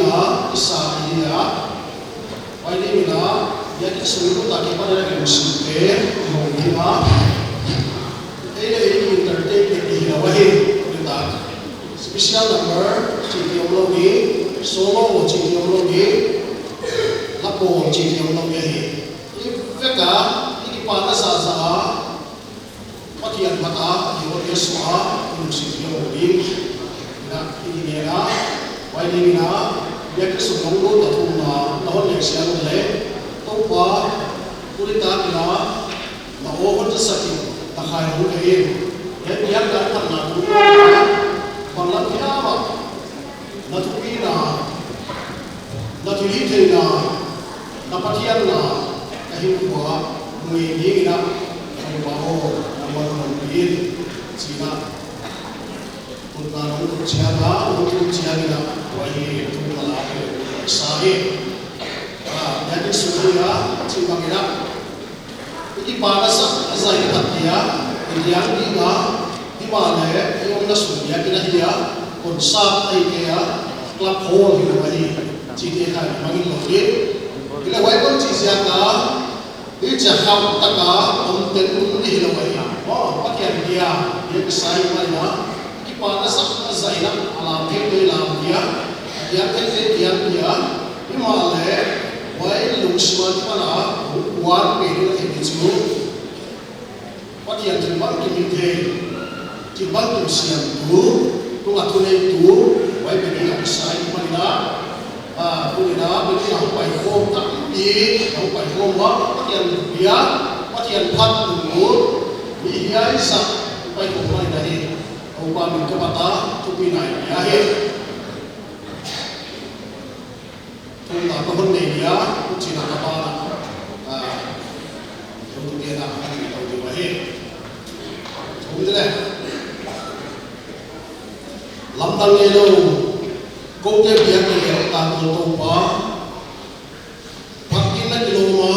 na isa idea why di na ya ki sulu ta ki pa na ki musike mo di na ei entertain ki na wahi ta special number chi ki lo gi solo chi ki lo gi lapo chi ki lo gi veka ki pa ta sa sa patian mata ki o yeswa musike mo gi na ki na why di na ya ki sulu ta tu na no le sia lo le to pa purita na na o ko ta sa ki ta khai ho le ya ya ka ta na tu Panglang kinama, natupina, natulite na, napatian na, kahimwa, muingin na, ang baho, ang magmampiin, sina. Kung tanong kung siya na, kung siya na, wahi, itong malaki, sahi. Yan yung suya, siyang ina. Hindi para sa asay katiya, hindi ang diga, Himale, yung nasuya kinahia, konsap ay kaya club hall hinawahi. Sige ka, mangin login. Hilaway kong sisya ka, ijahaw ta ka, konten kong hilawahi. Pakyan dia, yung isay pa na, ikipata sa asay na, alapin ko ilang dia, diyan dia, Himale, way lungsman pa na, buwan pwede na kibitsu. Pakyan tilbang kimite, Di bantu siang tu, tunai tu, wai bagi apa saya mana, tunai bagi apa yang tapi, apa yang yang dia, apa yang pat dulu, dia isa, apa yang mana dari, apa yang kebata, tupi naik dia, tunai tahun dia, cina kapal, untuk dia nak tahu dia bahaya, betul Lamtang elo, kau dia biar dia tak terlupa. Pakai nak ilmu,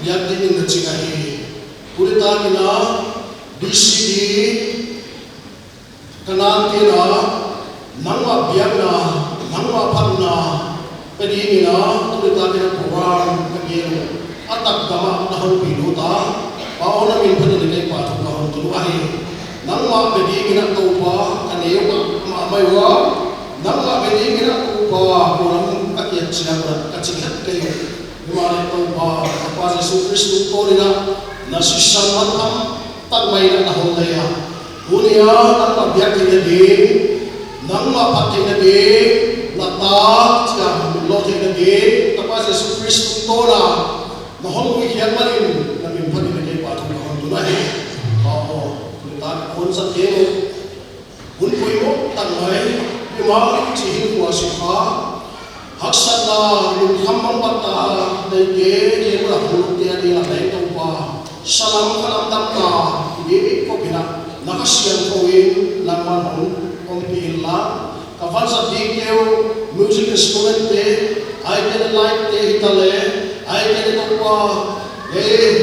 biar dia ingin cikai. Kurita kita di sini, kenal kita, nangwa biar na, nangwa panna, pedi kita, kurita kita kurang kegelu. Atak kama tahu piluta, bau na min pedi lekai patu kau tuluahi. Nangwa pedi kita tupa, kaneu mai wa nangwa beni kira upa kurang kakiat siapa kacikat kayu dimana itu apa Yesus Kristus korina nasisan matam tak mai na tahulaya dunia nangwa biak tinadi nangwa pati nadi lata siapa lote nadi apa Yesus Kristus tora nahong wikian manin namin pati nadi patu kahon tunai kita pun sakit Hun puyo tangai lima cihin kuasiha haksan na yung hamang bata dayke di mula hulog dia di lalay taupa salam kalamdam na hindi ko pina nakasiyang kawin laman hong kumpil lang kafan sa dikyo music instrument ay kinalike te hitale ay kinitaupa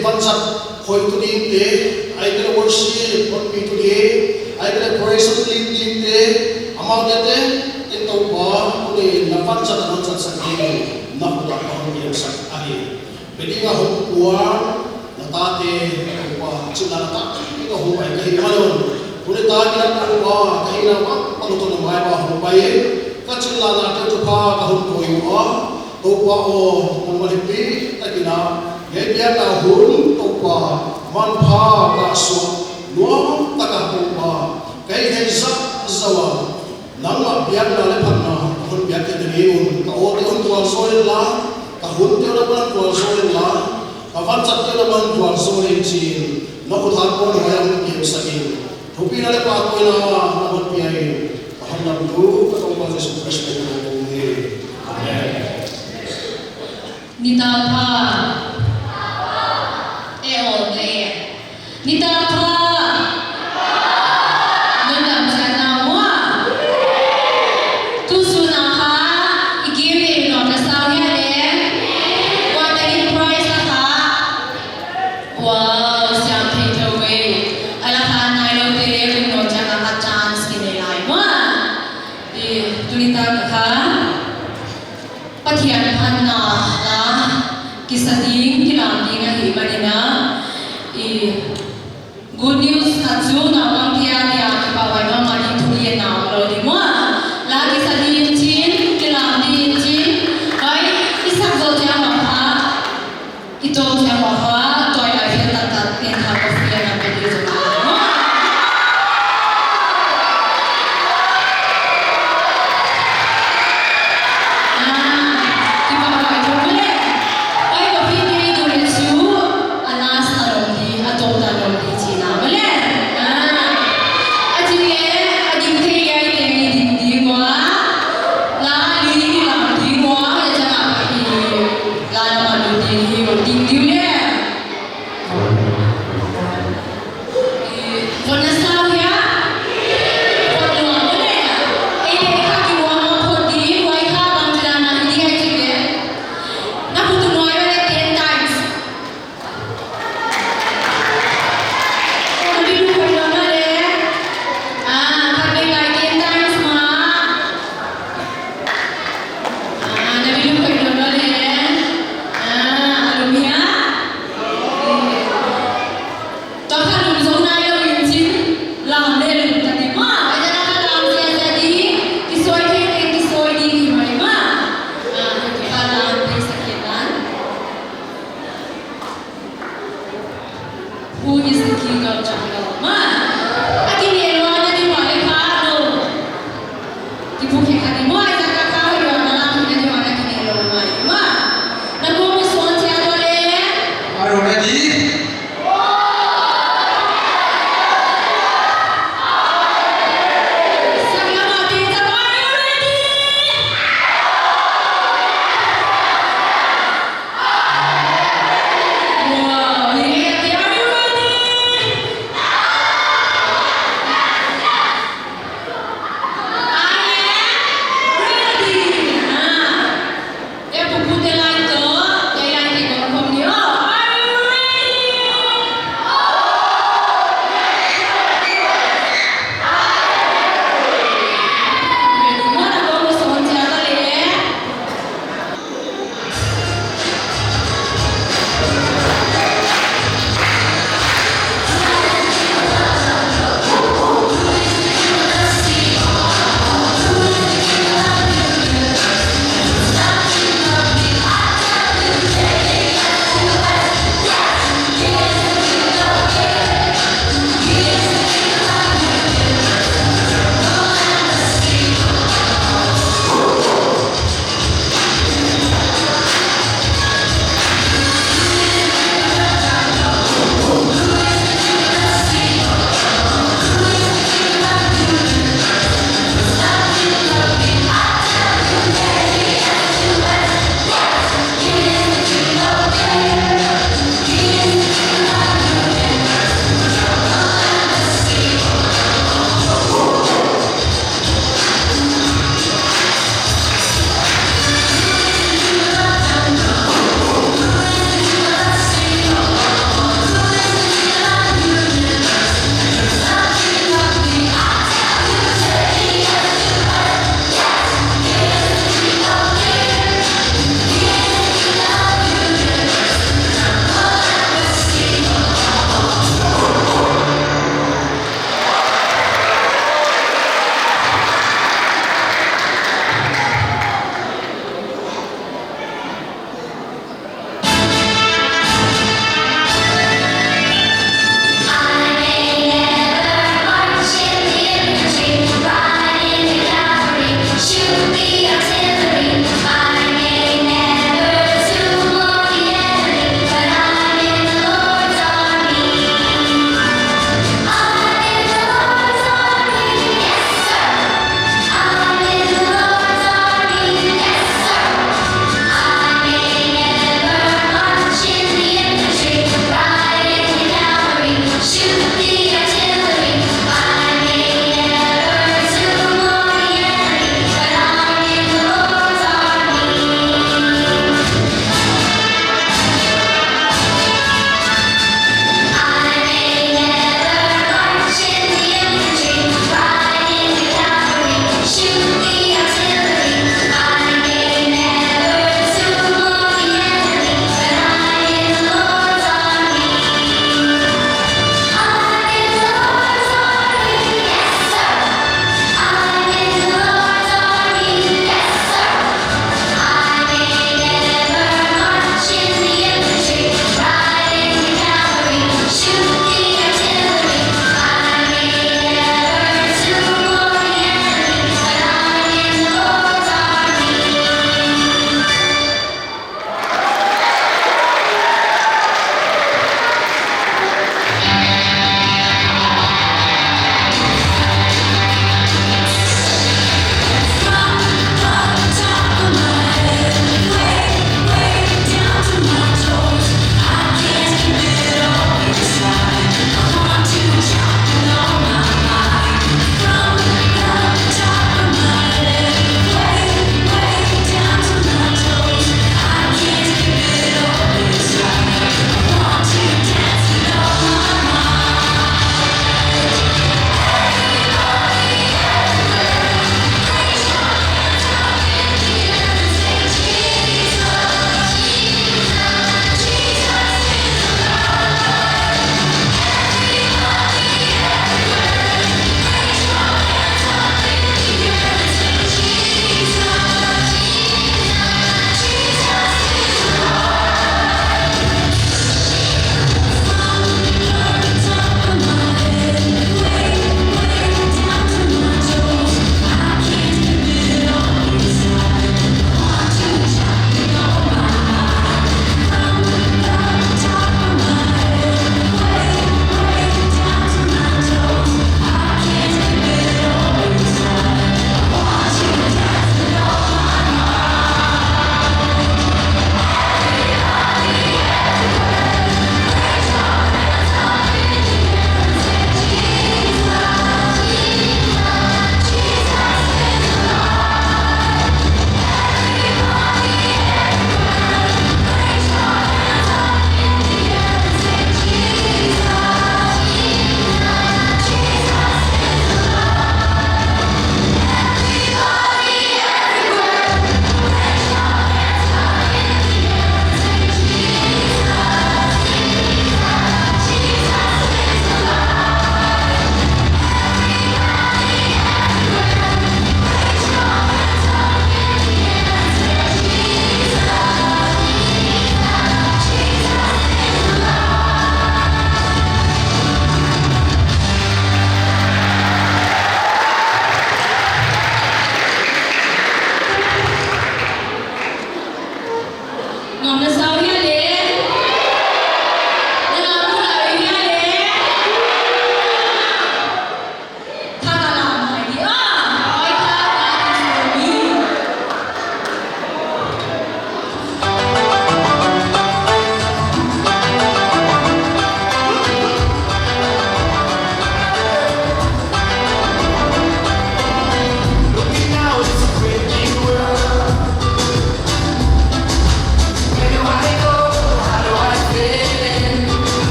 fansat koy tudin te ay kinaworship kumpil tudin ay kinapraise lindinte amaw dete ito ba kuni nafan sa tanon sa sakit nakuha pa ko yung sa ahi pwede nga hukuan natate ba sila nata ito hupay kahimanon kuni tagi na takuha kahinawa panuto ng mga ba hupay katsila natin ito pa kahunkoy mo tupa o ng malipi tagina yaya na hun tupa manpa kaso Nuang tagapupa kay Hezak zawa nang biak na lepan na kun biak ke deriun kau tiun tuan soil la kahun tiun na tuan soil la kavan sak tiun na tuan soil chin nakut hakon hayang kim sakin thupi na lepa ko na nakut piai kahon na bu katong pa Yesus Kristus ni amen nita pa nita pa chú nào mang theo thì à bảo vậy mà đi thu tiền nào rồi thì mua là cái sản đi chín cái làm đi chín vậy cái sắc dầu theo mà phá cái dầu theo mà phá tôi lại phải đặt tiền hàng của phía nào bên đi rồi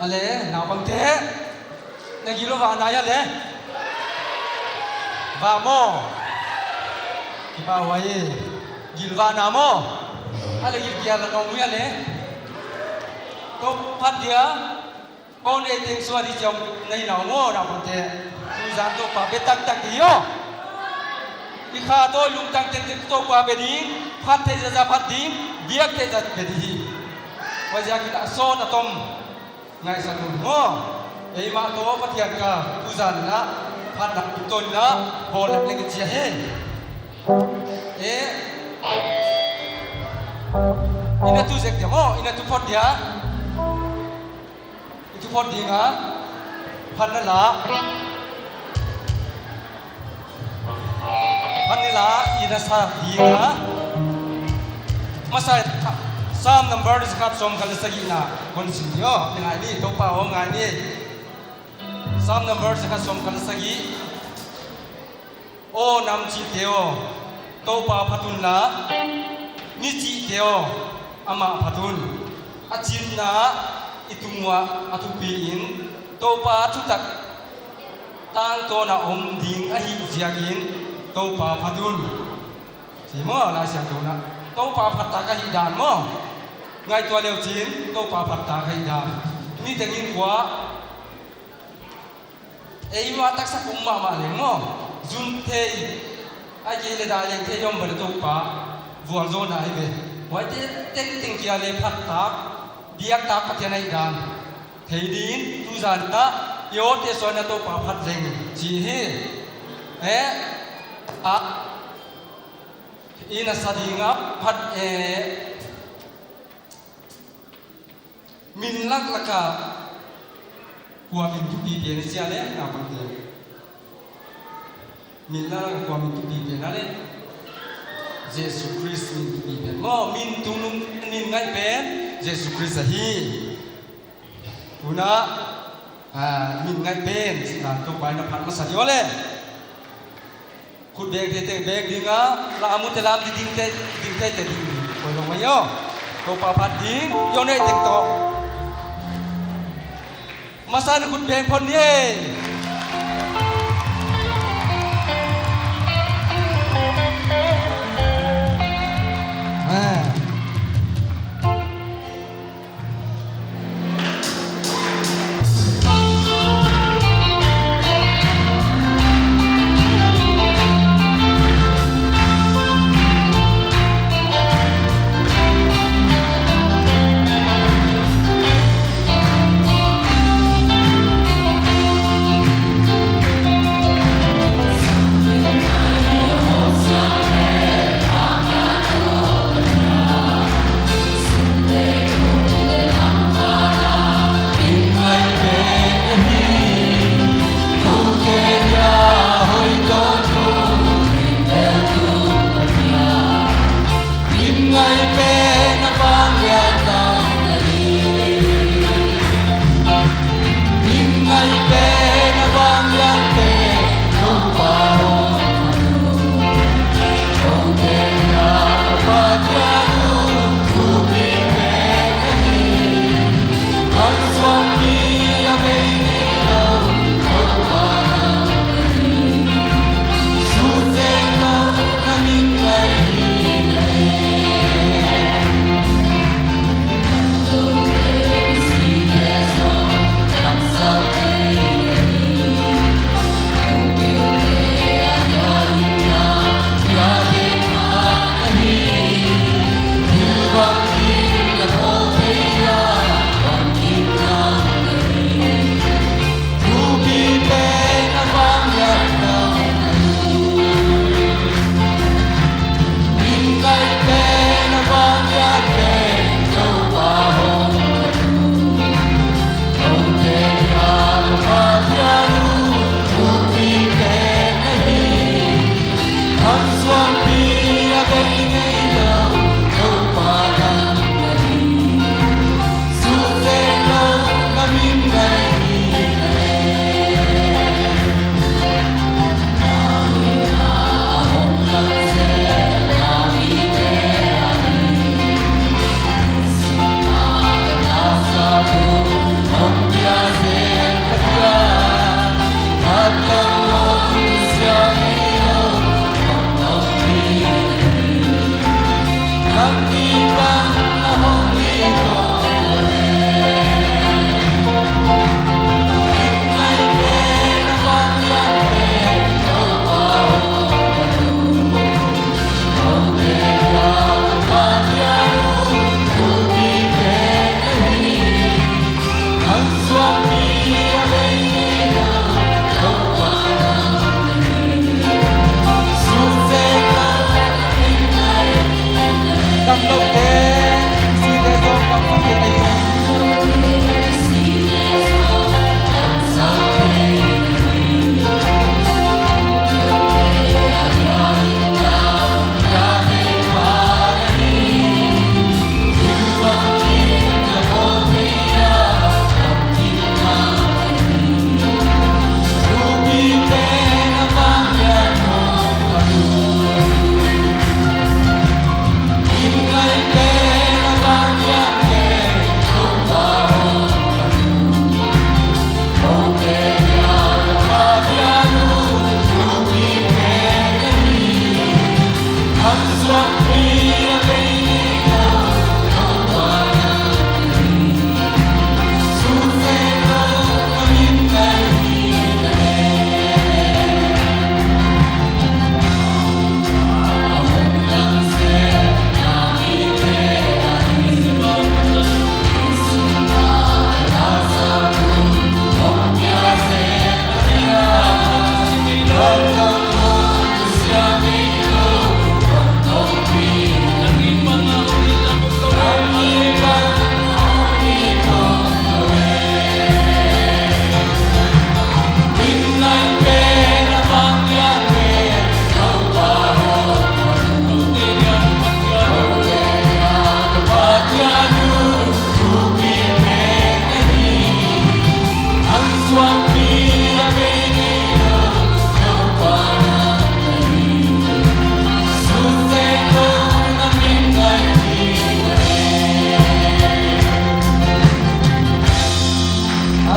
อะไรหนาวบังเทในกิโลวานายันเลยบาโมกิบาวายกิโลวานาโมอะไรกิเกียร์ละน้องยันเลยก็พัดเดียปอนเอติงสวัสดีจอมในหนาวโมหนาวบังเทดูจานตัวป่าเบตักตักดีโอที่ข้าตัวลุงตังเต็งตัวป่าเบดีพัดเทจะพัดดีเบียกเทจะเบดีว่าจะกินโซนอะตอมไงสักคนโง่ไอ้มาตัวพัทยากาดูจานนะพัดนักต้นนะพอเล็กๆเจียเฮอินทุเซกเดียโมอินทุพอดเดียitu pun dia panela ina sa dia masa sam number diskat som kali sagi na konsinyo dengan ini topa ho ngani sam number diskat som kali sagi o nam chi teo topa patun la ni chi teo ama patun achin na itungwa atupiin topa tutak tang to na ding ahi jiagin topa padun simo la siang to na topa phatta ka hi dan mo ngai to leo chin topa phatta ka hi dan ni tengin kwa ei ma tak sa kumma ma le mo jun thei ai ge le da le thei yom ba topa vuang zo na ai be wai te teng ting kia le phatta biak tak patianai dan theidin tu zan ta yo te soina to pa phat leng chi he a ina sadinga phat min lak laka kwa min tu pi pe sia le na pa te min lak kwa min tu pi pe na le Jesus Christ min tu pi pe mo min tu nung nin ngai pen Jesus Christ hi una min ngai pen na to pai na phat ma sa yo le khut bek te bek dinga la amu te lam ding te ding koi long ma yo to pa phat ding yo nei tek to ma sa na khut bek phon ye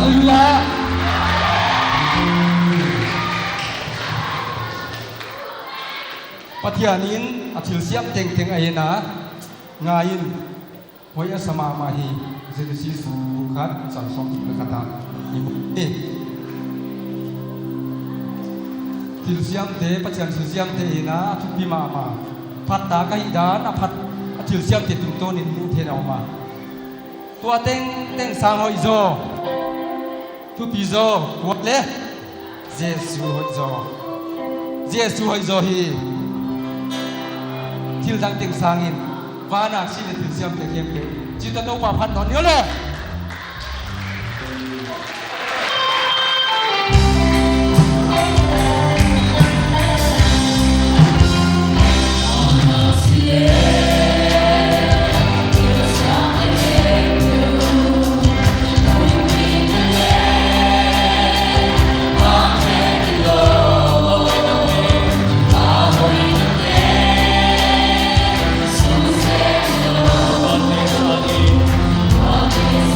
할렐루야. Patianin atil siap teng teng ayena ngain hoya sama mahi Genesis bukan samsung kata ini til siam te patian til siam te ina tu bima ma pat ta kai dan apat atil siam te tum to nin mu the na ma tua teng teng sang hoi zo tu pi zo wat le Jesu hoi zo hi til dang ting sangin vana sin til siam te kem ke chita to pa phat non yo le Hãy subscribe cho kênh Ghiền Mì Gõ để không bỏ lỡ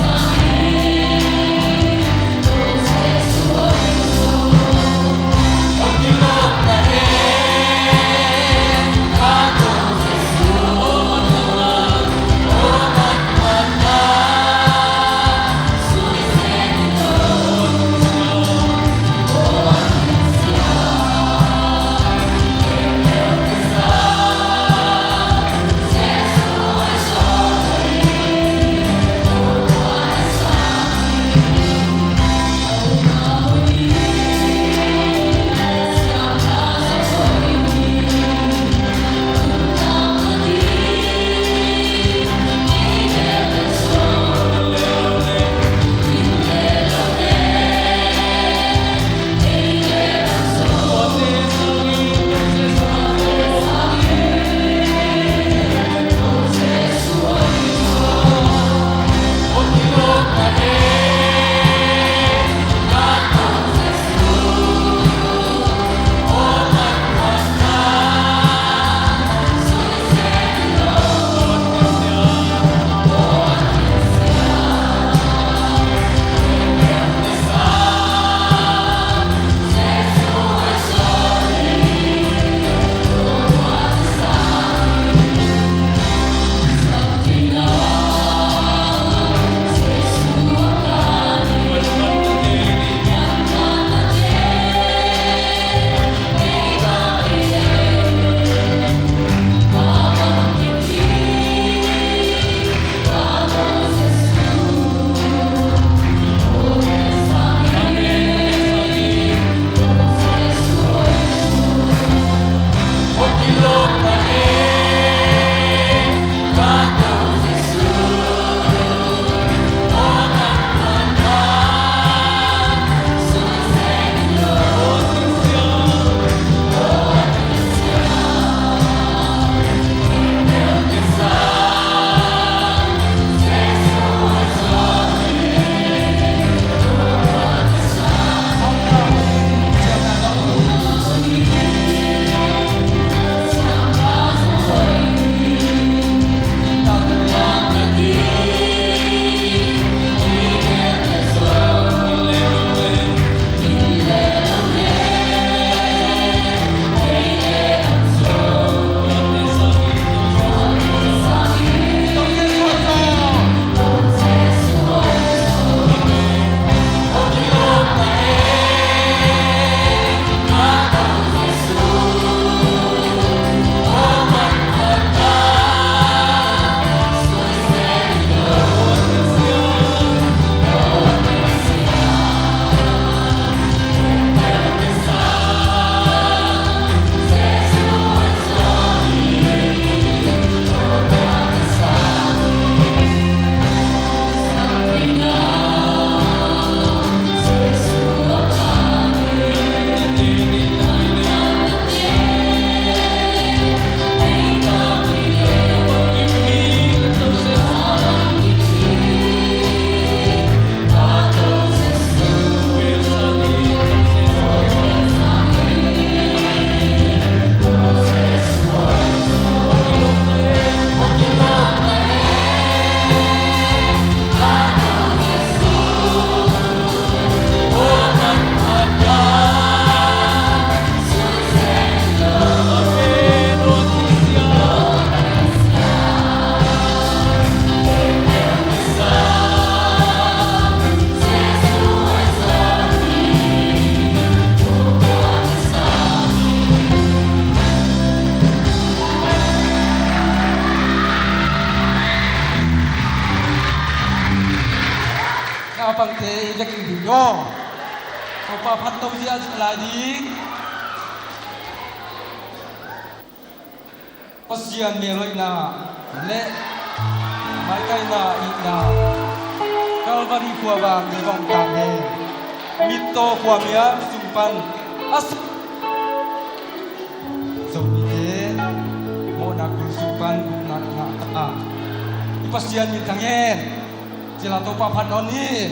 Ka pang te jak ing yo. Ko pa phat tau sia la di. Pasian me roi na le mai kai na i na. Kalvari kwa ba mi vong ta ne. Mito kwa mia sumpan as. So ni te mo na ku sumpan na na ta. Pasian min kangen. Sila to pa phat on ni.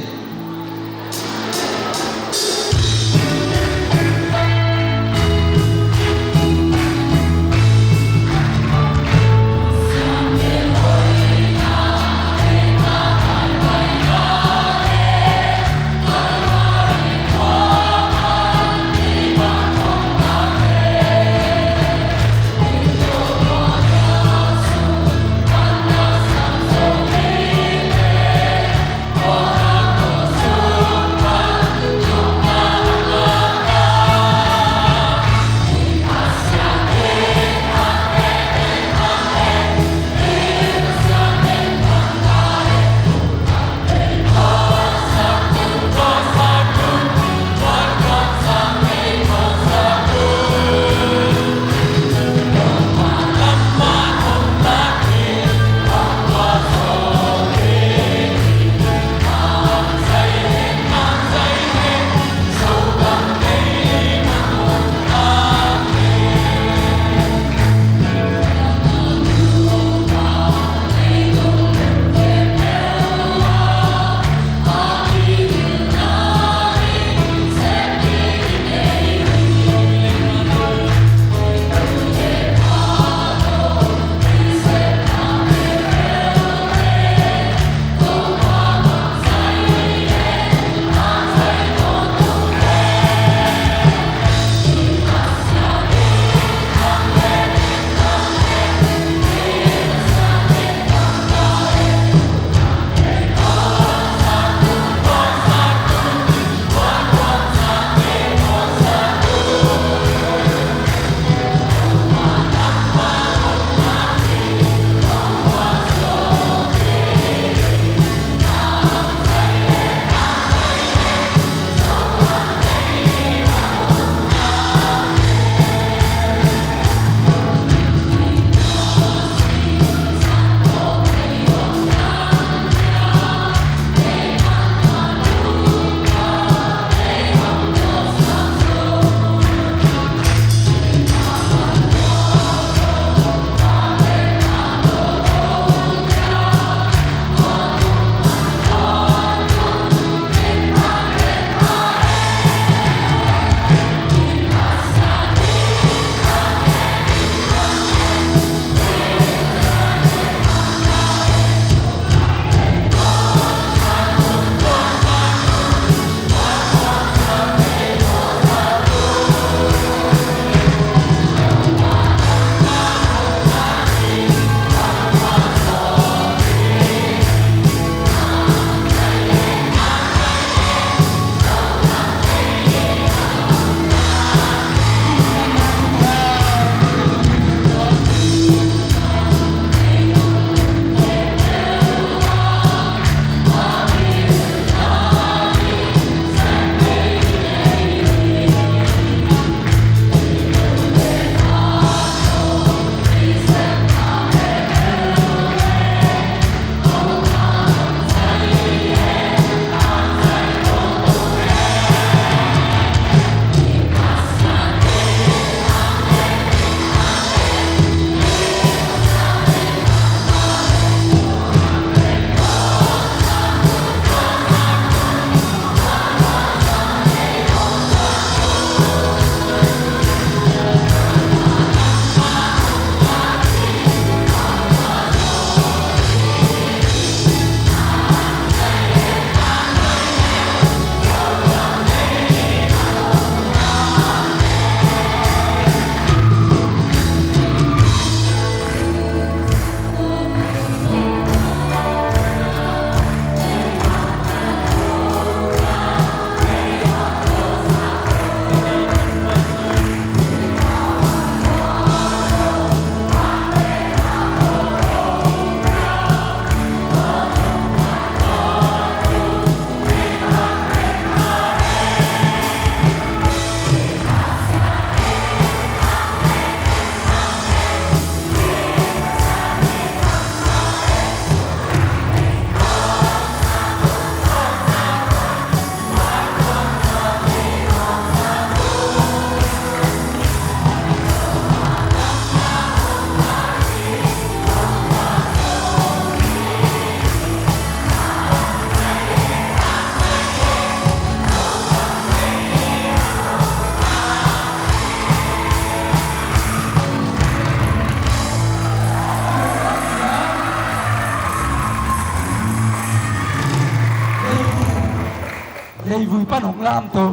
lấy vui pan hồng lam tô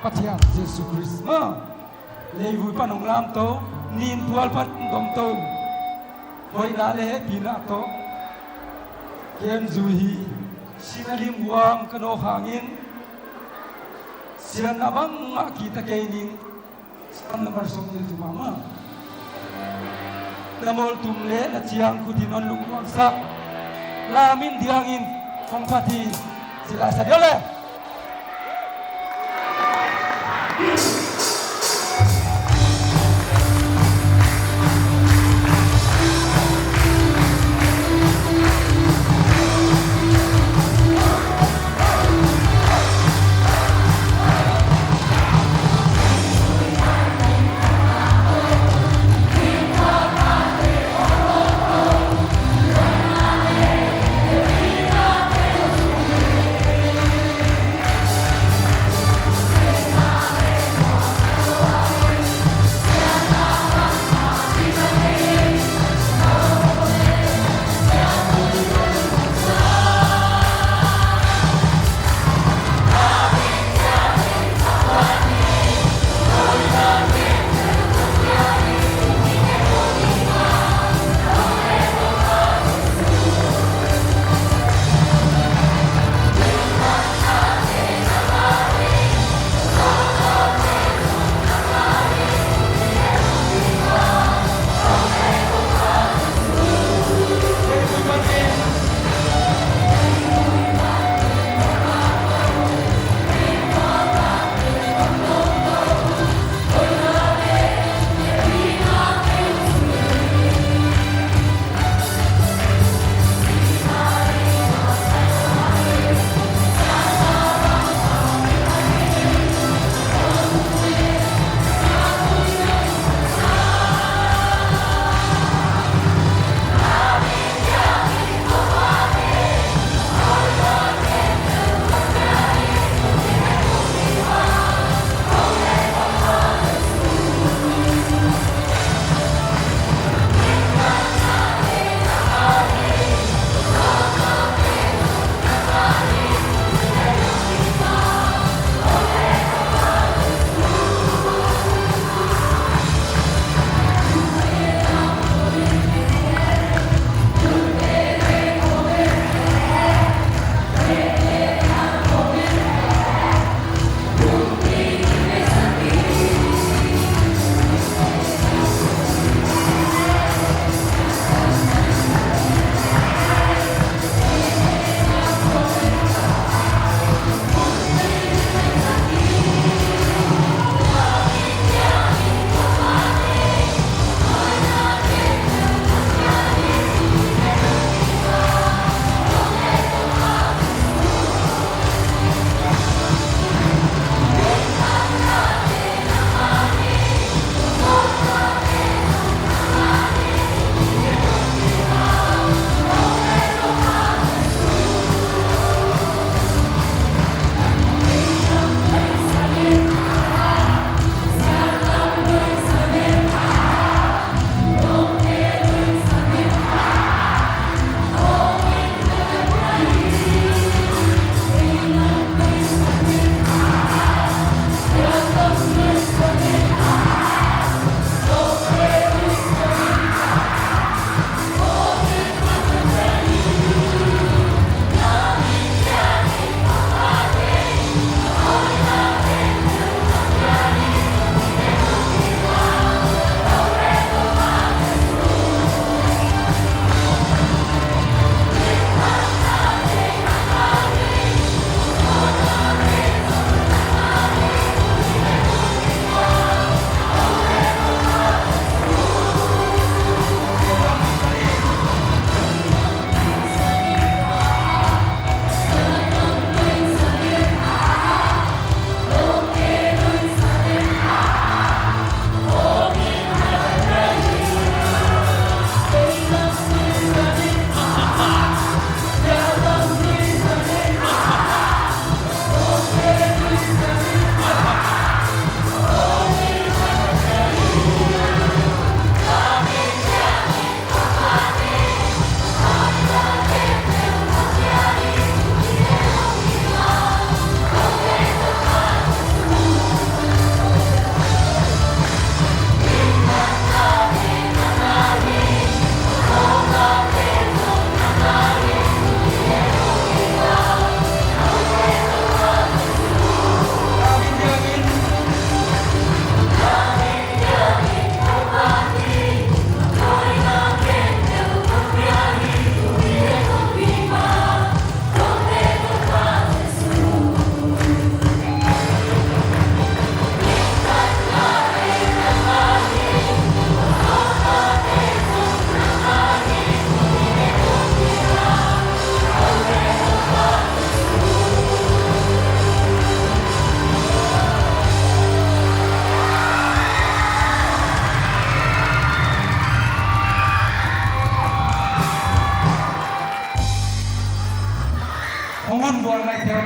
phát hiện Jesus Christ mà lấy vui pan hồng lam tô nín thual pan dom tô hồi na lệ pina tô ken zuhi sinalim buang kano hangin silan abang kita kainin san na marsong nito mama namol tumle na siyang kutinon lungwang sak lamin diangin kong pati sila sa diole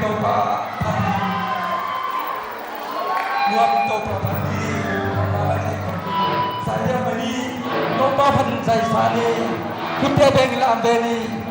topa luap topa pandi saya beli topa pan saya sani kita benglam beli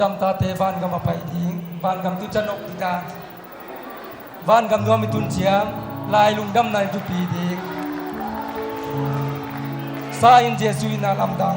ดำตาเตบ้านกำมาไปทิ้งบ้านกำตุจันอกติตาบ้านกำนัวมิตุนเชียงลายลุงดำในจุปีทิ้งสาอินเจสุยนาลำดัง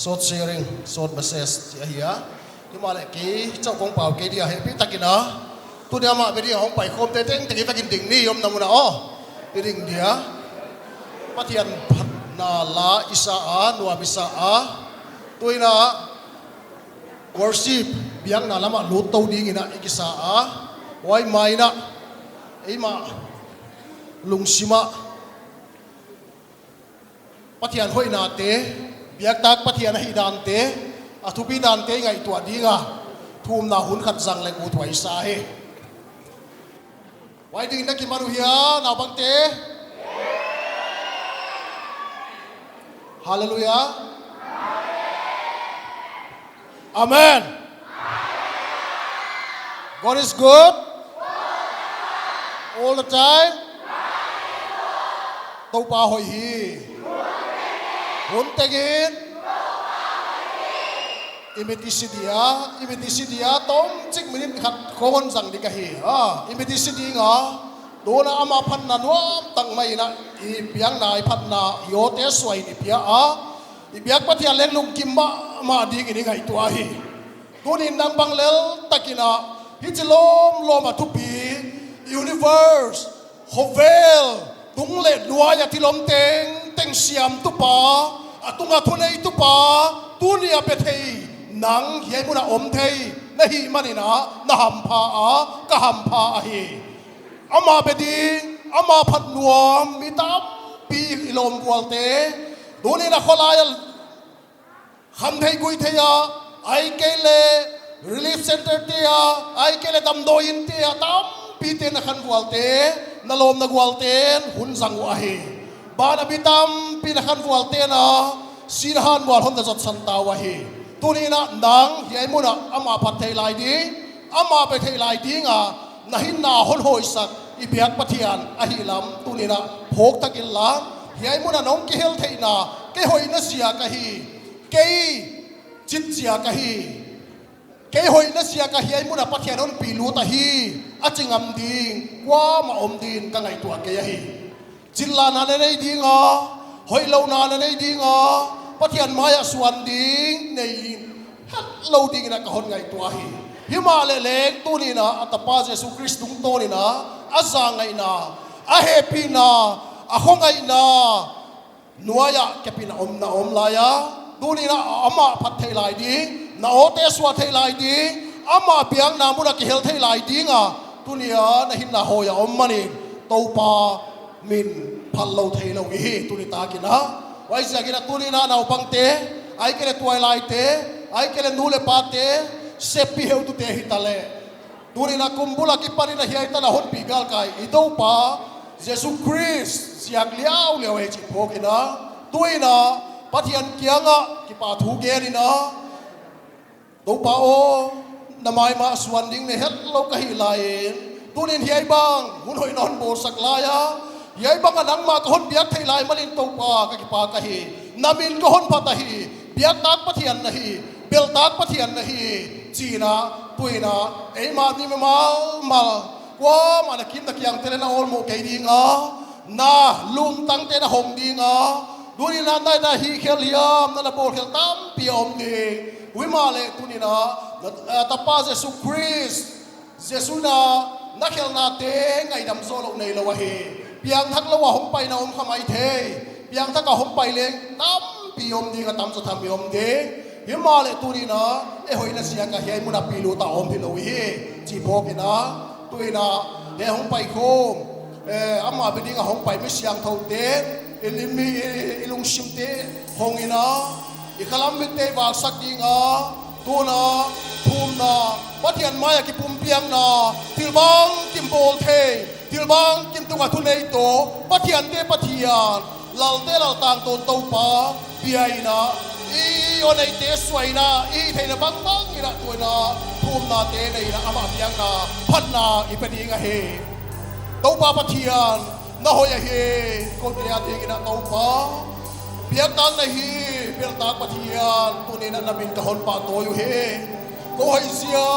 short sharing short message chia hia nhưng mà lại cái châu công bảo cái đi hệ biết ta kia nó tôi đi mà bây giờ không phải không thể tên thì ta kinh tỉnh đi ông nào nào cái đình dia phát hiện na la isa a nuwa bisa a tôi na worship biang na lama lut tau ding ina ikisa a wai mai na ima lungsima pathian hoi na te biak tak pathian hi dan te athupi dan te ngai tua dinga thum na hun khat jang le ku thwai sa he wai ding na ki manu hia na bang te hallelujah amen God is good all the time tau pa hoi hi hun tegin imitisidia tom chik minim khat khon jang di ka hi imitisidi nga dona ama phan na nuam tang mai na I piang nai phat na yo te swai ni pia a I biak pathia leng lung kim ma ding ini ngai tua hi tunin nang bang lel takina hitlom loma thupi universe hovel tung le lua ya tilom teng siam tu pa atunga thunei tu pa tunia pe thei nang hiai muna om thei na hi manina na ham pha a ka ham pha a hi ama be ding ama phat nuam mi tam pi ilom kwalte duni na kholaya kham thei gui theya ai kele relief center tia ai kele dam do in tia tam pi te na khan kwalte na lom na kwalte hun jang wa hi ba na bitam pi na khan kwalte na sirhan wal hon da jot san ta wa hi tuni na nang hiai muna ama phat thei lai di ama pe thei lai di nga na hin na hon hoi sak I biak pathian a hi lam tuni na phok takin la hiai muna nong ki hel thei na ke hoi na sia ka hi ke chit sia ka hi ke hoi na sia ka hiai muna pathian on pi lu ta hi a chingam ding kwa ma om din ka ngai tua ke hi chilla na le nei dinga hoi lo na le nei dinga pathian maya suan ding nei hat lo ding na ka hon ngai tua hi himale lek tuni na atapa Jesu Kristung to ni na aza ngai na a happy na a khongai na nuaya kepina om la ya tuni na ama phat thei lai di na ote swa thei lai di ama piang na muna ki hel thei lai di nga tunia na hin na hoya om mani topa min phal lo thei lo hi tuni ta ki na wai sa ki na tuni na nau pang te ai ke le tuai lai te ai ke le nu le pa te sepi heu tu te hitale tuni na kumbula ki pani na hiai ta na hon pi gal kai I do pa Jesu Christ siak liao liao he chi phokina tuina pathian kianga ki pa thu ge ni na do pa o na mai ma suan ding ne het lo ka hi lai tunin hiai bang mun hoi non bo sak la ya hiai bang anang ma ka hon biak thei lai malin to pa ka ki pa ka hi namin ka hon pa ta hi biak tak pathian na hi bel tak pathian na hi china tuina ei ma ni ma mal kwa ma na kim ta kyang te na ol mo ke dinga na lung tang te na hong dinga duni na dai da hi khel yam na bol khel tam pi om ni wi ma le tuni na ta pa Jesu Christ Jesu na khel na te ngai dam zo lo nei lo wa hi piang thak lo wa hong pai na om khamai the piang thak ka hong pai le tam pi om ni ka tam so tham pi om de himale tuni na e hoina sia ka hiai muna pilu ta om hi lo hi chi phok ina tuina le hong pai khom ama be dinga hong pai mi siang thau te elimi ilung sim te hong ina ikalam mit te wa sak dinga tuna thum na pathian maya ki pum piang na tilbang kim bol the tilbang kim tunga thunei to pathian te pathian lal te lal tang ton to pa piaina I onai te swai na I thei na bang bang ina tuina thum na te nei na ama piang na phan na I pedi nga he to pa pathian na hoya he ko te ati ina to pa piang tang na hi piang ta pathian tunin na namin ka hon pa to yu he ko hai sia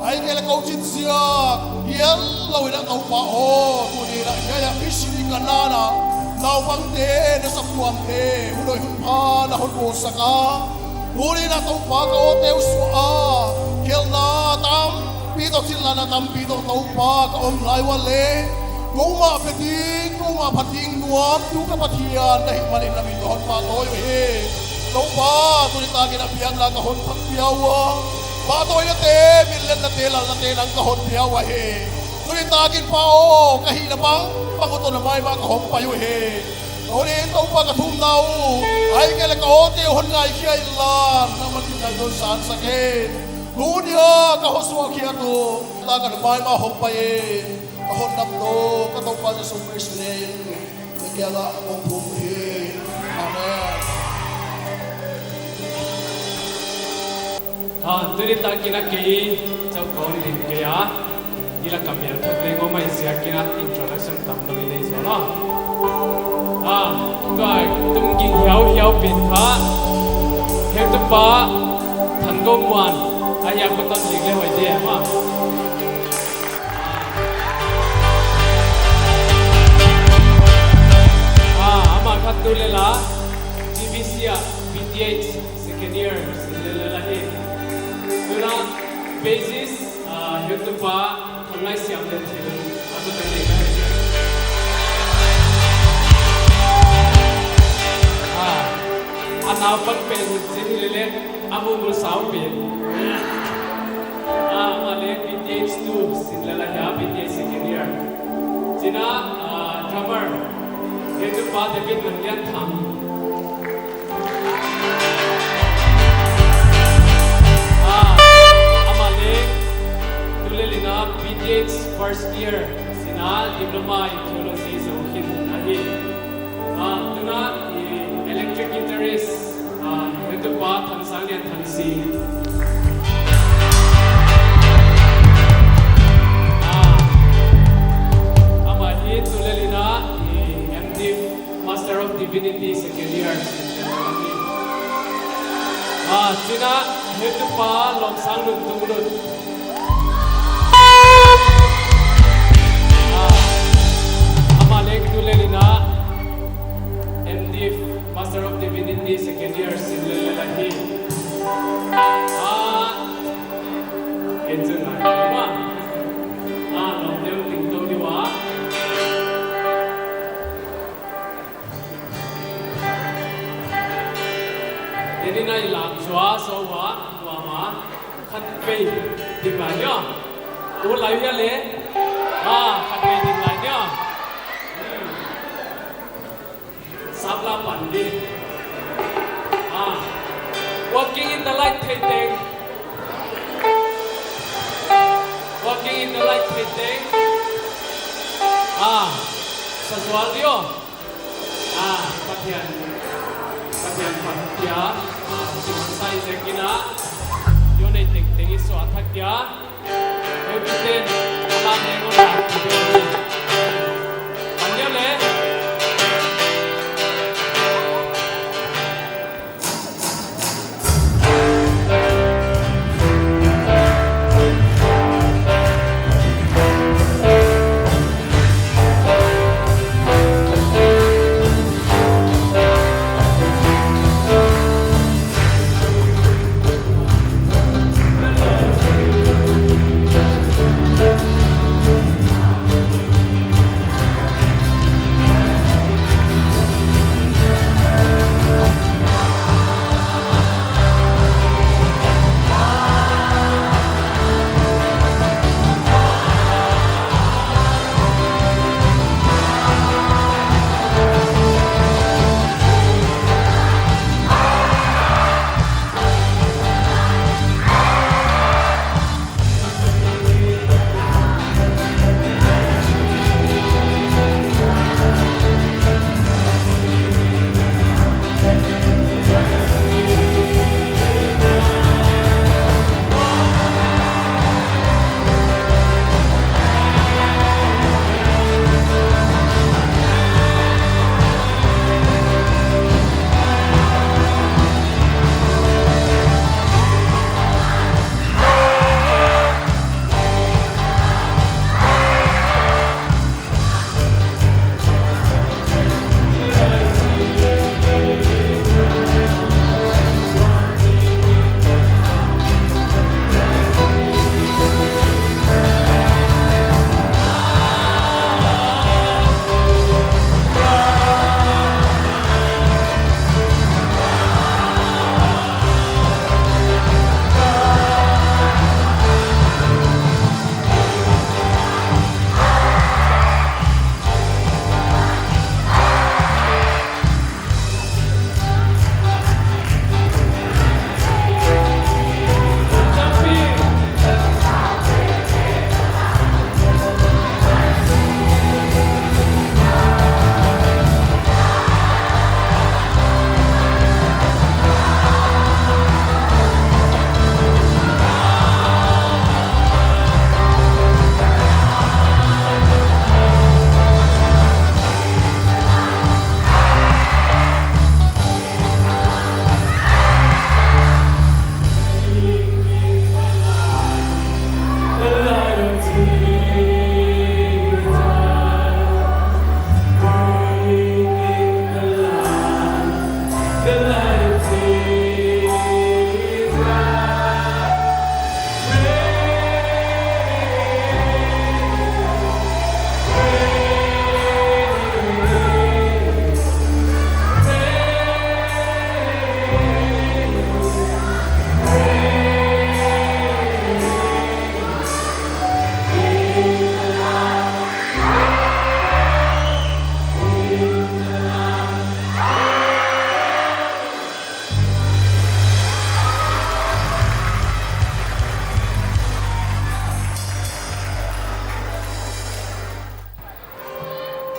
ai ke la ko chin sia yel lo ina to pa o tunin na ya isiri kanana nào băng thế nó sắp buồn thế hôn đôi hôn pha là hôn bồ saka ดูนี่นะต้องปากโอเตลสวาเขลนาตามปีตกสิลานาตามปีตกต้องปากอมไหลวันเล่กูมาเป็นดิงกูมาพัดดิงนัวกูกับพัดเทียนได้มาเล่นน้ำมินร้อนปาโต้ยเฮ้ต้องปาตุลิตากินเพียงลากระหนพักเพียววะปาโต้ยเตมิลเลนเตลันเตลังกระหนเพียววะเฮตุลิตากินปาโอกะฮีนะบังปังกุตนไม้มากระหนไปอยู่เฮโอ้นี่ต้องปากระทุ่มเนาไอ้แกละกระโอเตียวคนไงเขี้ยลานน้ำมันกินได้โดนสารสเกตรู้เดียกระหนสวาเขียตัวตากันไม้มาหงไปกระหนนำโตก็ต้องปาจะส่งไปสเนนเกี่ยวกับองค์ภูมิอาเมนตุลิตากินักกีเจ้าของลินเกียอีละกำเนิดเพลงออกมาเสียกินักอินโทรดักชั่นตามตรงนี้เลยสินะตัวตุ้มกิ่งเหี่ยวเป็นฮะเฮตุปะทันกมวันอายากุตันลิงเลยไว้เดียมาอามาคัดดูเลยละ GBC BTH second year เลยละเฮตัวนั้น basis เฮตุปะทำไงเสียงเด่นที่อากุตันลิงเลยอันนั้นเป็นสิ่งที่เล็กอามุลสาวเป็นมาเล็ก BTH 2สิ่งละยา BTH second year จีน่าdrummer เฮตุปะเดวิดมันเลี้ยงทำมาเล็กตุเลลินา BTH first year สินะ diploma in theology สองขินนะฮีตุน่าelectric guitarist itu pak tansang yang tansi ama itu lelina MD Master of Divinity second year Cina itu pak longsang lut ama lek itu lelina MD Master of Divinity second year sinlalahi enjun na ma long dem ting to ni wa deni nai lam chwa so wa ma khat pe ding lai nya tu lai ya le khat pe ding lai nya sabla pandi walking in the light thing walking in the light thing sasual dio patian patia sai sekina yo nei ting iso athak ya everything ala nengo na anya le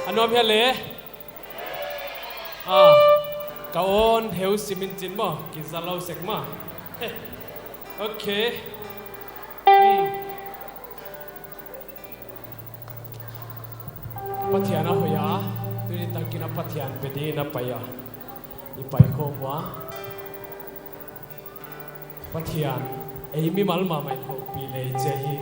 อันนอมเฮียเลยกาอนเฮลซิมินจินบ่กินซาลาเซกมาโอเคปัทยานะหัวยาตุนิตังกินปัทยานเปดีนะไปยาอีไปโคมวะปัทยานไอ้มีมัลมาไม่โคปีเลยเจฮี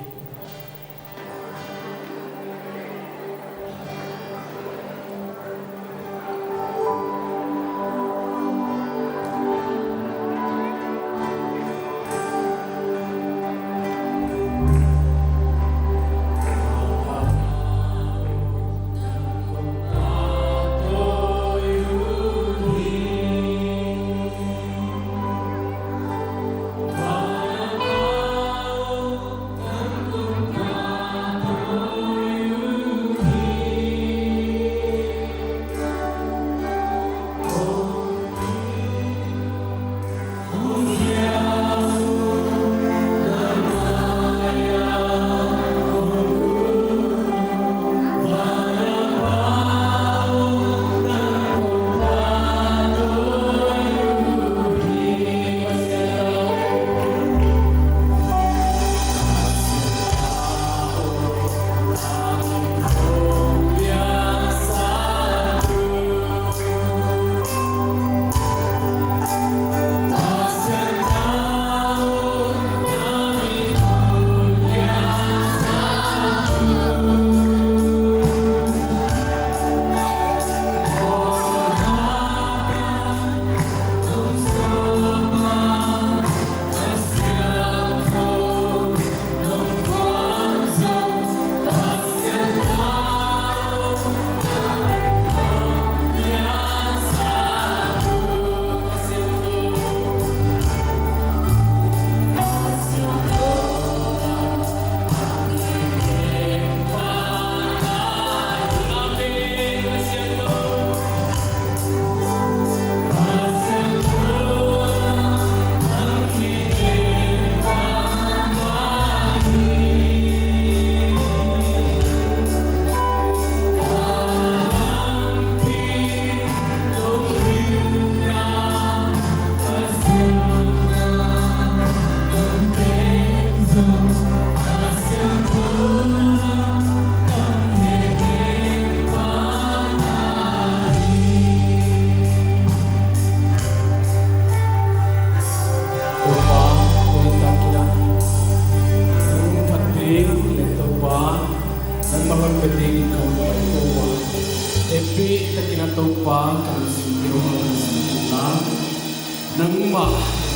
nangma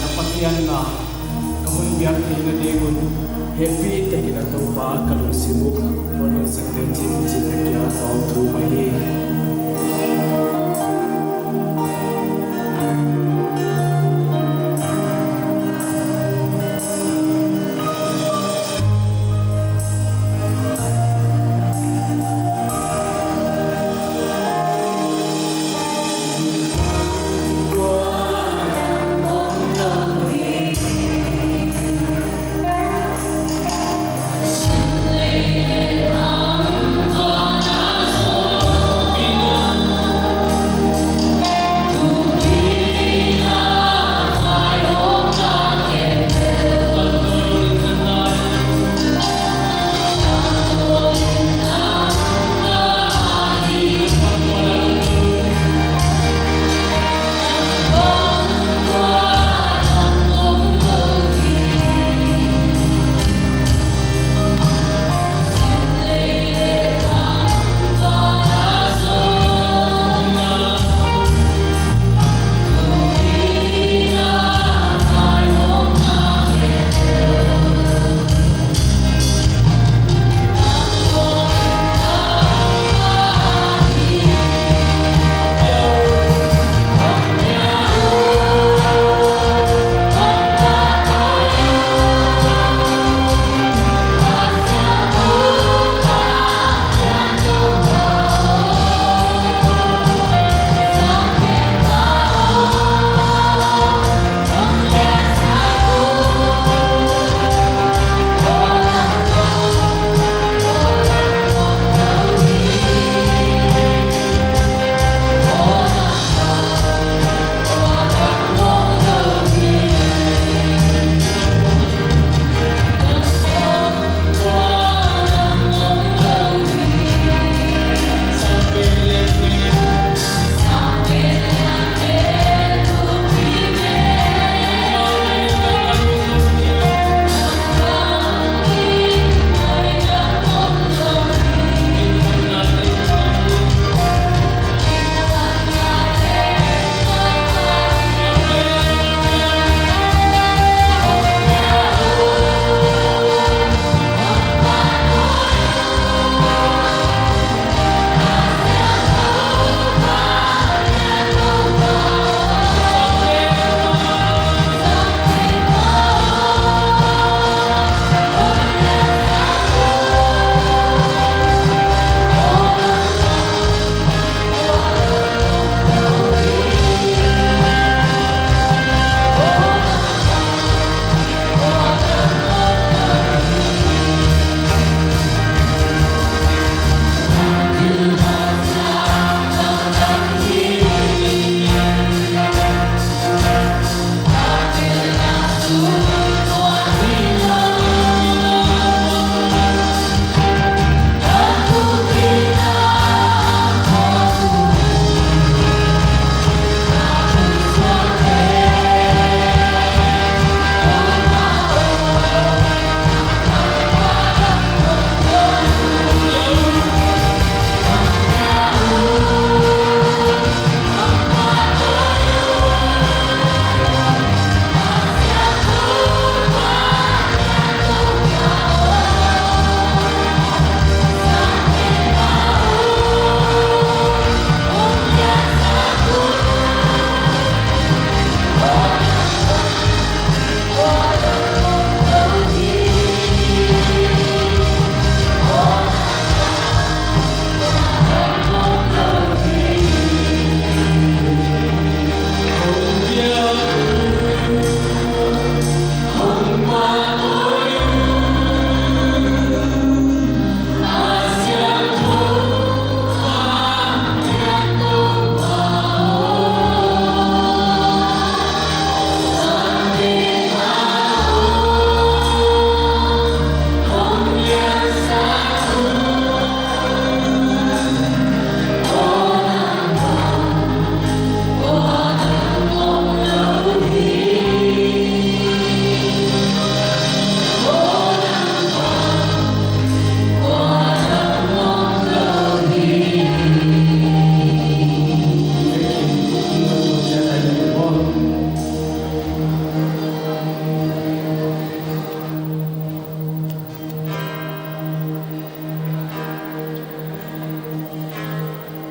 napatian na kahon biar na degun happy tegina to ba kalung simuk mono sakte chin chin kya tau tu mai Oh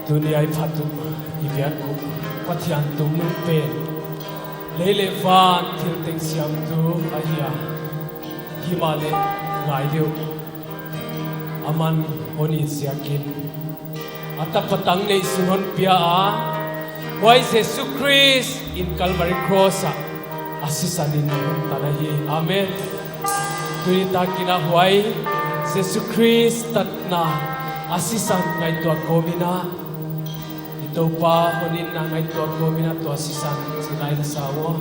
dunia iphatun ibiat ku pathian tum nu pen lele van thil teng siam tu ahia himale ngai liu aman honi siakin atapatang nei sunon pia a why Jesus Christ in Calvary cross asisanin tanahi amen tui takina why Jesus Christ tatna asisan ngai tua komina ito pa honin na ngai tua komina tua asisan sinai na sawo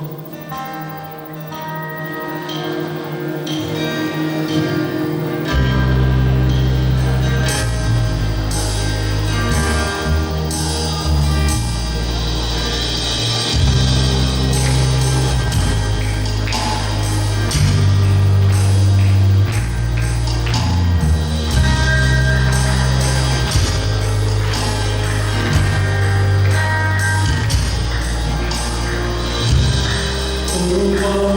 Oh,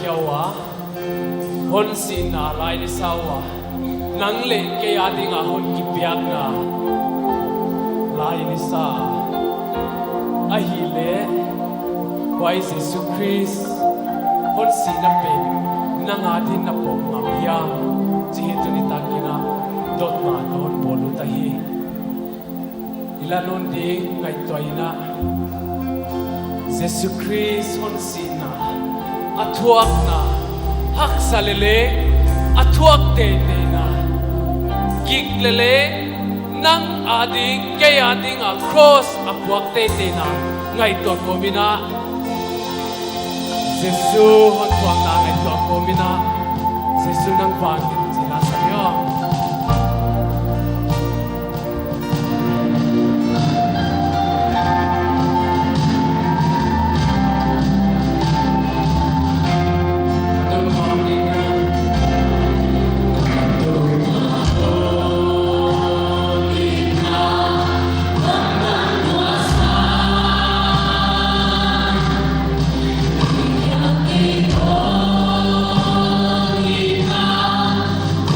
yawa hon sin na lai ni sawa nang le ke ading a hon ki piak na lai ni sa a hi le wai Jesus Christ hon sin na pe nang adin na pom ngam yang chi tu ni takina dot ma don bolu ta hi ilanon ding ngai toina Jesus Christ hon sin na atuak na hak salele atuak te te na gig lele nang ading ke ading a cross akuak te te na ngai ton ko mina Jesus hon tuak na ngai ton ko mina Jesus nang bangin sila sa iyo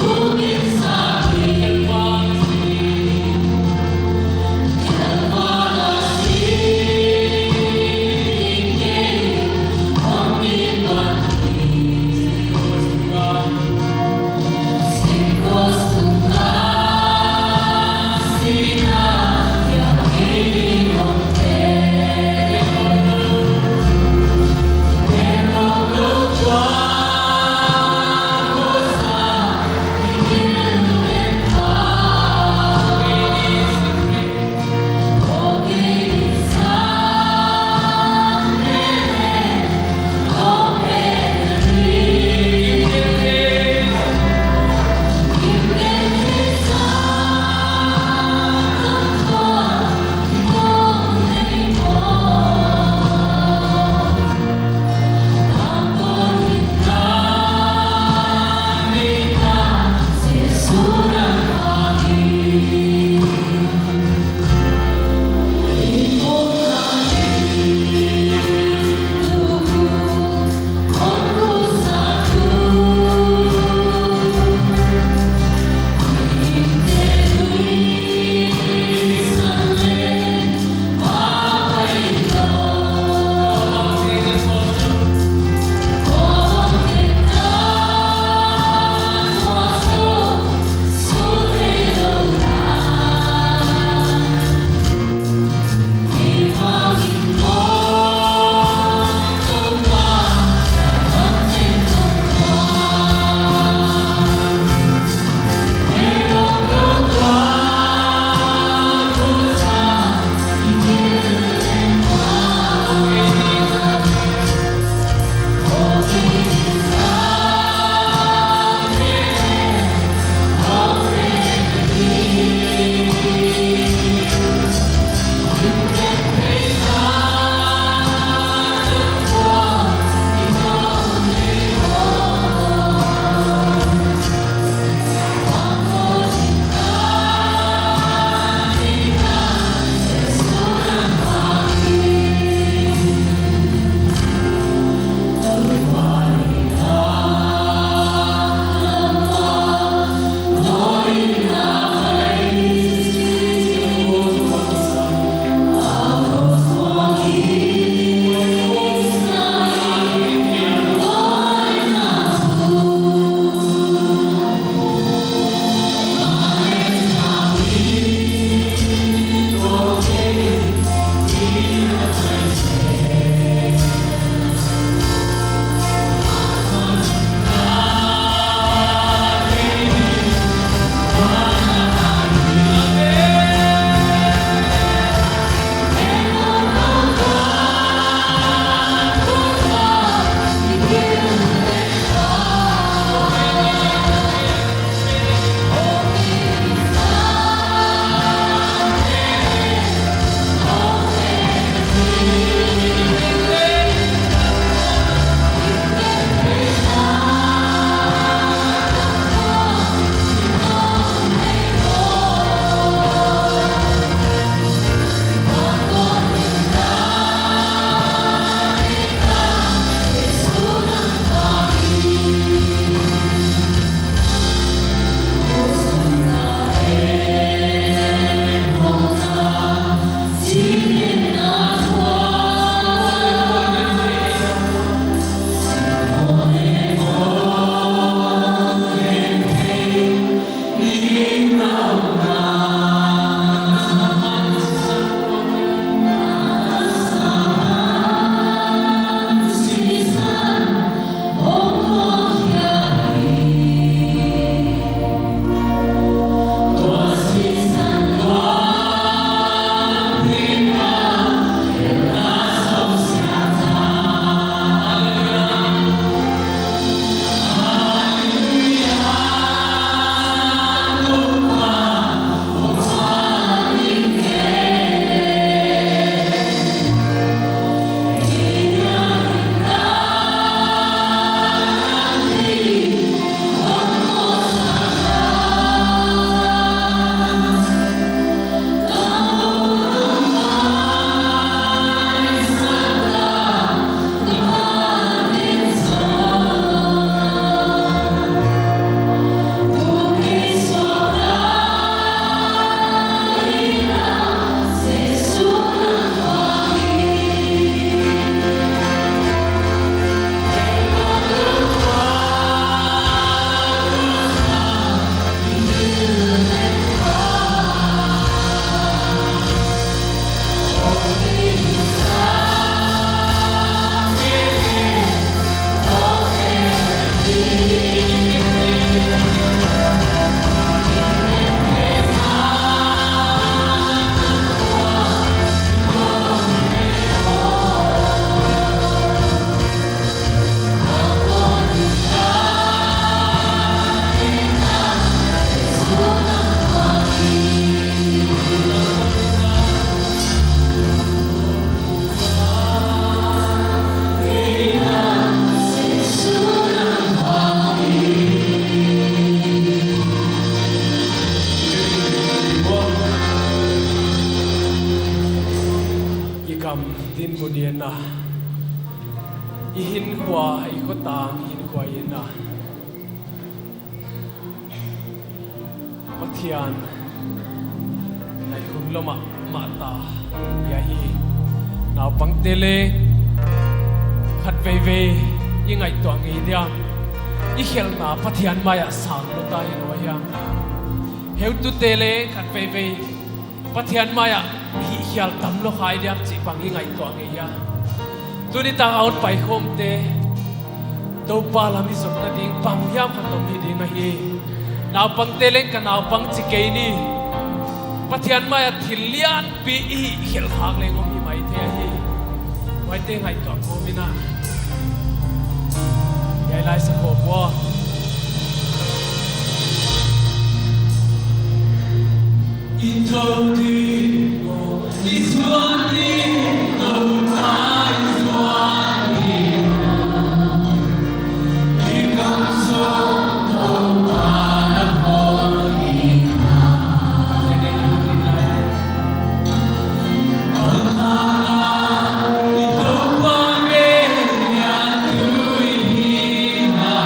Who is ก็ต่างหินกว่ายินนะพัทยานในหุ่นลมมาตายาฮีนาวปังเตเลขัดเวยังไงตัวงี้เดียงอีเขียนนาพัทยานมายาสางโลตายินวะยังเฮวตุเตเลขัดเวพัทยานมายาฮีเขียนตำโลหายเดียงจีบังยังไงตัวงี้ยาตัวนี้ต่างเอาไปคมเตตัวปาลามิสมนาดิ่งปังยามขัดตรงนี้ดิ่งนะฮีนาวปังเตเลกันนาวปังจิเกนี่พัทยานมายาทิลยันปีอีเขียนขากเลยงมีไม่เทียฮีไว้เตงไงตัวโคมินะยายไล่สะโขบว่าอินโทรดีโออิสวานีโนมาอิสวานีอิกัมโซโนมานะโฮนีนาอัลลาห์อิโตวาเมยาตุอินา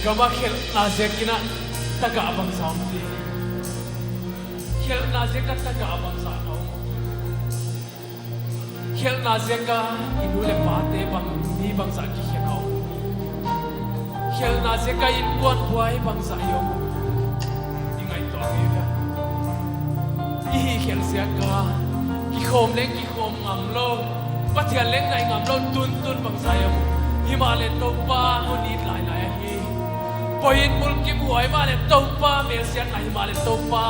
Gama khel nazek kina taga abang samti. Khel nazek ka taga abang sa kau. Khel nazek ka inule pate bang ni bang sa ki kau. Khel nazek ka in kuan buai bang sa yo. Ingai to dia. อีเขียนเสียกากิโคมเล็กกิโคมงำโลปัทยาเล็กไหนงำโลตุนบังไซมฮิมาเลตกป้าคนนี้หลายฮีพอหินมุลกิมหวยมาเลตกป้าเมียเสียไหนมาเลตกป้า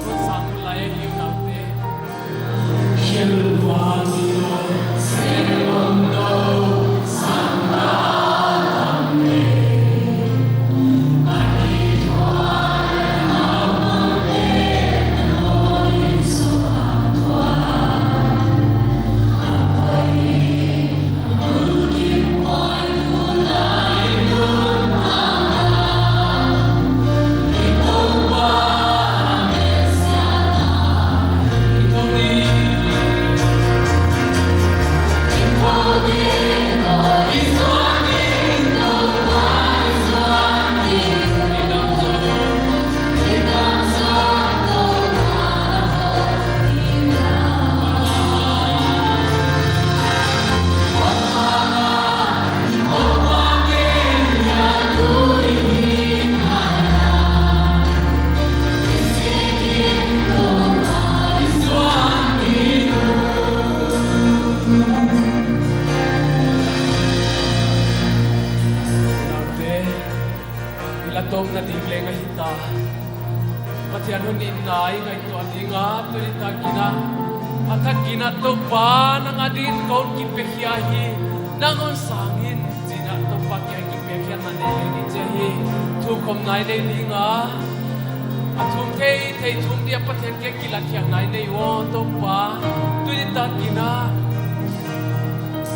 คนสั่งหลายฮิวนักเตะเขียนวันโลเซลอนโดสังนาเมตรงนาทีเพลงหิตาปัทยานุนินนายไงตัวนี้งาตัวนี้ตากินะอัฐกินะตกปานังอดีตก่อนกินเปียฮีนังอนสางินจีนะตกปาแกกินเปียนั่นเองนี่เจฮีทุกคนนายในนี้งาทุ่มเททุ่มเดียบปัทยาแกกินละเทียงนายในวอตกปาตัวนี้ตากินะ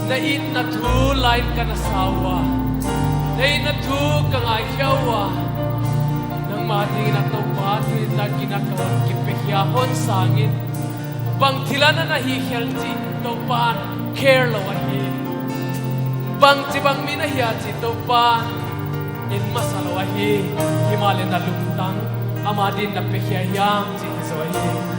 ในอินนัทูไลน์กันสาวะในนัทูกังไอเขียวนังมาดีนักตบาที่นักกินนักวันกินไปยาหอนสางินบางทีละนั้นฮีเฮลจีตบานเคร์ลวะฮีบางทีบางมีนะฮีอาจีตบานอินมาสลวะฮีฮิมาเลนัลุงตังอามาดินนับไปยายามจีสวะฮี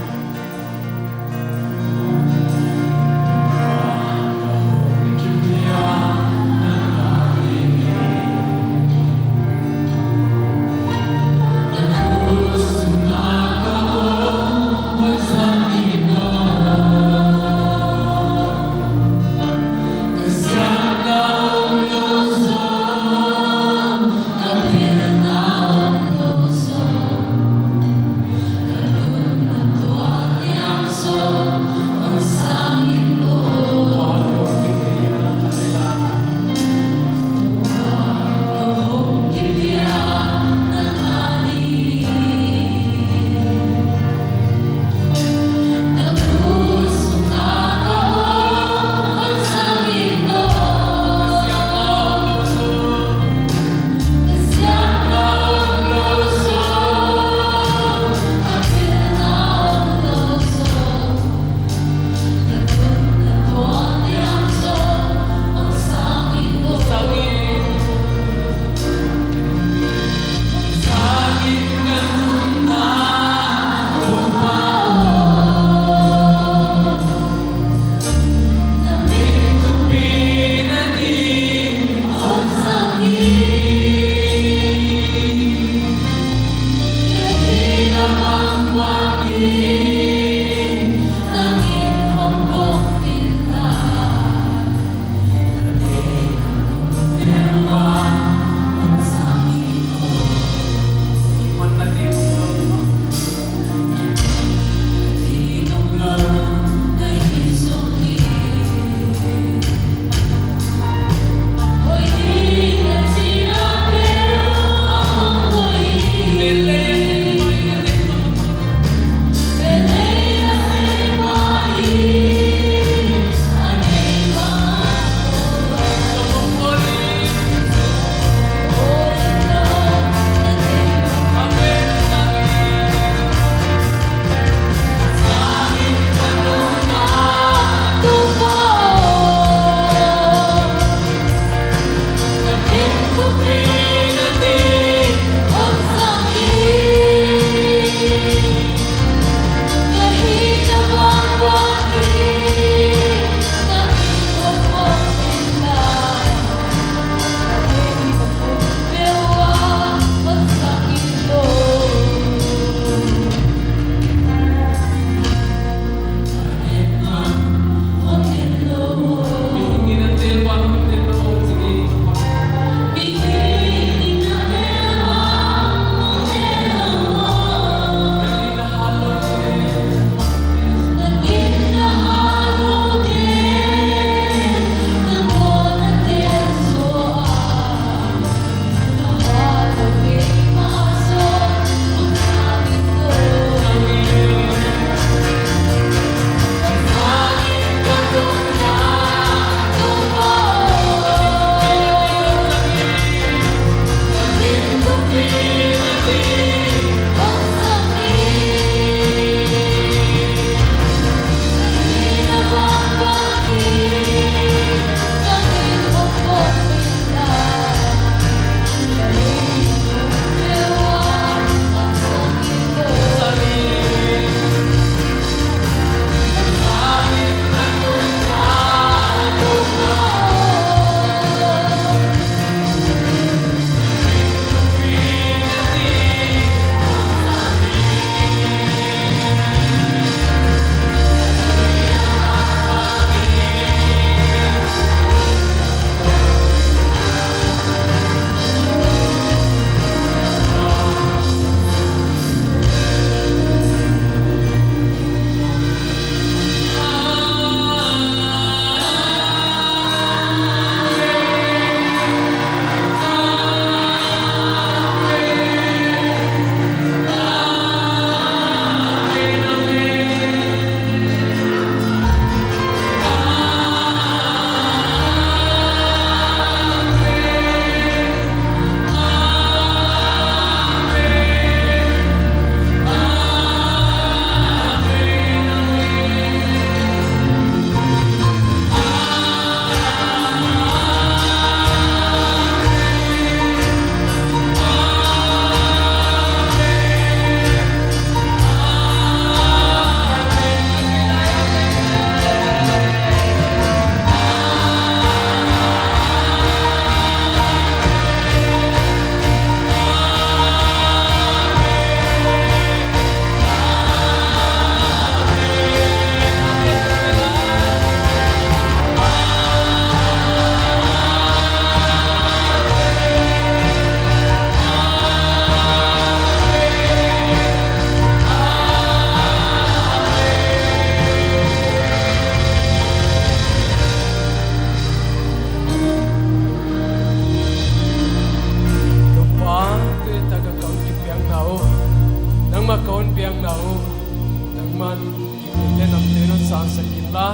san sakin la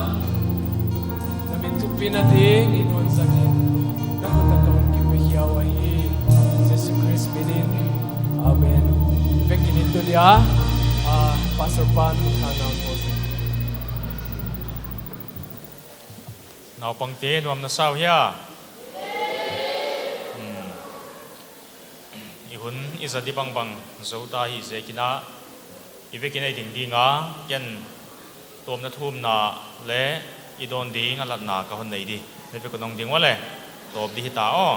namin tu pinating inon sakin nakatakaw kipihiyaw ahi Jesus Christ minin amen pekin ito dia Pastor Pan kanang po nào bằng tế nuông nó sao ya ihun isa di bang bang zauta hi ze kina ive kina ding di nga ken tom na thum na le idon di nga lat na ka hon nei di le pe ko nong ding wa le top di ta o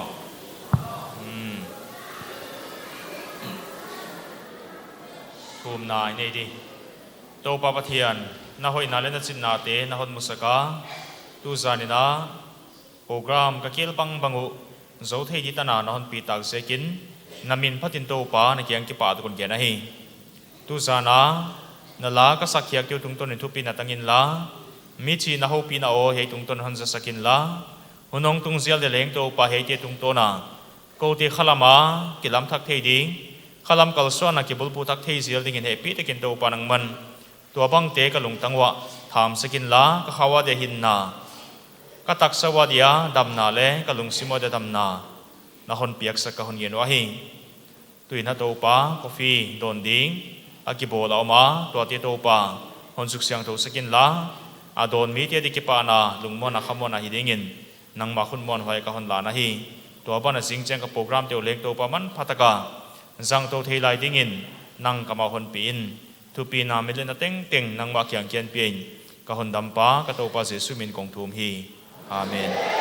thum na nei di to pa pathian na hoi na le na chin na te na hon musaka tu zanina program ka kil bang bangu zo thei di tana na hon pi tak sekin namin phatin to pa na kyang ki pa tu kon gena hi tu zana na la ka sakya kyu tung ton thu pi na tangin la mi chi na ho pi na o he tung ton han za sakin la hunong tung zial de leng to pa he te tung to na ko te khalama kilam thak thei ding khalam kal so na ki bul pu thak thei zial ding in he pi te kin to pa nang man to bang te ka lung tangwa tham sakin la ka hawa de hin na katak sawadia damna le kalung simo de damna na hon piak sa kahon yen wa hi tuina to pa coffee don ding akibo la ma to ti to pa hon suk siang to sakin la adon mi te dikipa na lungmo na khamo na hidingin nang ma khun mon hoi ka hon la na hi to ba na sing chang ka program te lek to pa man phataka jang to thei lai dingin nang kama hon pin thu pi na melena teng teng nang ma kyang kian pin ka hon dam pa ka to pa jesu min kong thum hi Amen.